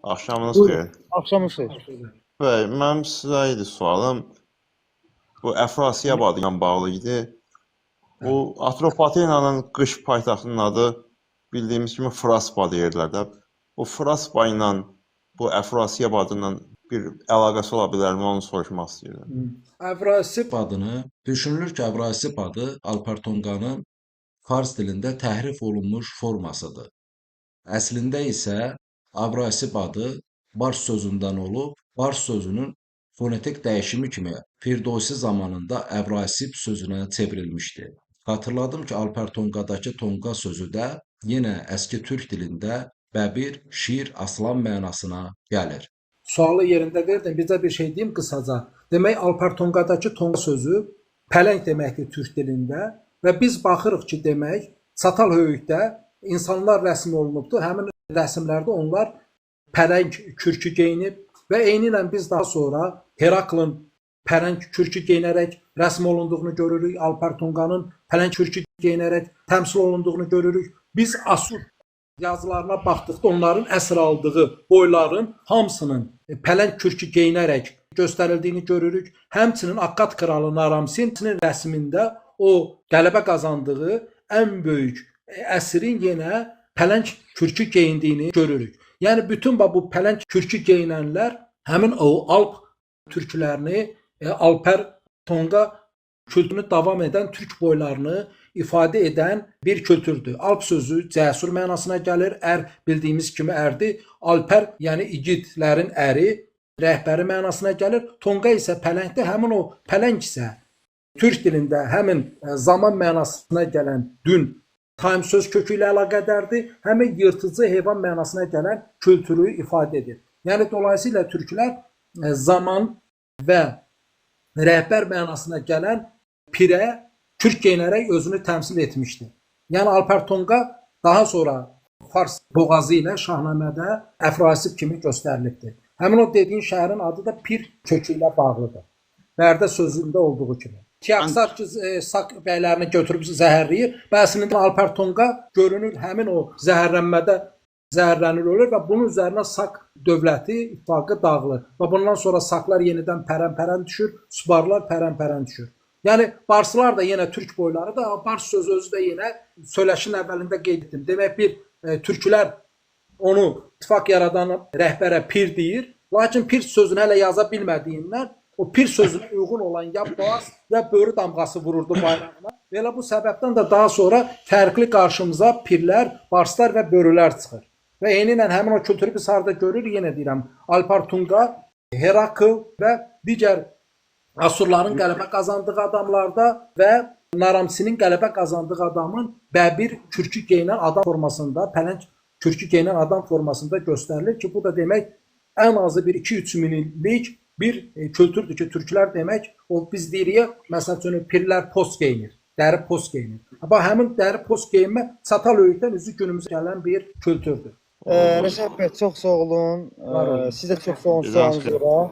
Axşamınız Buyurun. xeyir. Axşamınız xeyir. Bəy, mənim sizə idi sualım. Bu Əfrasiya adı ilə bağlı idi. Bu Atropatenanın qış paytaxtının adı bildiyimiz kimi Fraspa deyirlər də. Bu Fraspa ilə bu Əfrasiya adından bir əlaqəsi ola bilərmi, onu soruşmaq istəyirdim. Əvrasib adını, düşünülür ki, Əvrasib adı Alpertonqanın fars dilində təhrif olunmuş formasıdır. Əslində isə Avrasib adı Bars sözündən olub, Bars sözünün fonetik dəyişimi kimi Firdovsi zamanında Əvrasib sözünə çevrilmişdi. Xatırladım ki, Alpertonqadakı tonqa sözü də yenə əski türk dilində bəbir, şir, aslan mənasına gəlir. Sualı yerində verdim. Bizə bir şey deyim qısaca. Demək, Alpertonqadakı tonqa sözü pələng deməkdir türk dilində və biz baxırıq ki, demək, Çatal Höyükdə insanlar rəsm olunubdur. Həmin rəsmlərdə onlar pələng kürkü geyinib və eyni ilə biz daha sonra Heraklın pələng kürkü geyinərək rəsm olunduğunu görürük. Alpertonqanın pələng kürkü geyinərək təmsil olunduğunu görürük. Biz Asur yazılarına baxdıqda onların əsr aldığı boyların hamısının pələng kürkü geyinərək göstərildiyini görürük. Həmçinin Akkad kralı Naramsinin rəsmində o qələbə qazandığı ən böyük əsrin yenə pələng kürkü geyindiyini görürük. Yəni bütün bu pələng kürkü geyinənlər həmin o Alp türklərini, Alpertonqa kültürünü davam edən türk boylarını ifadə edən bir kültürdür. Alp sözü cəsur mənasına gəlir. Ər bildiyimiz kimi ərdir. Alper, yəni igidlərin əri, rəhbəri mənasına gəlir. Tonqa isə pələngdir. Həmin o pələng isə türk dilində həmin zaman mənasına gələn dün time söz kökü ilə əlaqədardır. Həmin yırtıcı heyvan mənasına gələn kültürü ifadə edir. Yəni dolayısıyla türklər zaman və rəhbər mənasına gələn pirə kürk geyinərək özünü təmsil etmişdi. Yəni Alpertonqa daha sonra Fars boğazı ilə Şahnamədə Əfrasib kimi göstərilibdir. Həmin o dediyin şəhərin adı da Pir kökü ilə bağlıdır. Bərdə sözündə olduğu kimi. Kiaksar ki, Sak bəylərini götürüb zəhərləyir və əslində Alpertonqa görünür həmin o zəhərlənmədə zəhərlənir ölür və bunun üzərinə Sak dövləti, ittifaqı dağılır. Və bundan sonra Saklar yenidən pərən-pərən düşür, Subarlar pərən-pərən düşür. Yəni Barslar da yenə türk boyları da, Bars sözü özü də yenə söyləşin əvvəlində qeyd etdim. Demək bir türklər onu ittifaq yaradan rəhbərə pir deyir, lakin pir sözünü hələ yaza bilmədiyindən o pir sözünə uyğun olan ya bas ya börü damğası vururdu bayrağına. Belə bu səbəbdən də daha sonra fərqli qarşımıza pirlər, barslar və börülər çıxır. Və eyni ilə həmin o kültürü biz harada görürük, yenə deyirəm, Alpertonqa, Herakl və digər Asurların qələbə qazandığı adamlarda və Naramsinin qələbə qazandığı adamın bəbir kürkü geyinən adam formasında, pələng kürkü geyinən adam formasında göstərilir ki, bu da demək ən azı bir 2-3 min illik bir kültürdür ki, türklər demək, o biz deyirik, məsəl üçün pirlər post geyinir, dəri post geyinir. Amma həmin dəri post geyinmə Çatal Höyükdən üzü günümüzə gələn bir kültürdür. Rəşad bəy, çox sağ olun. Sizə çox sağ olun sualınıza görə.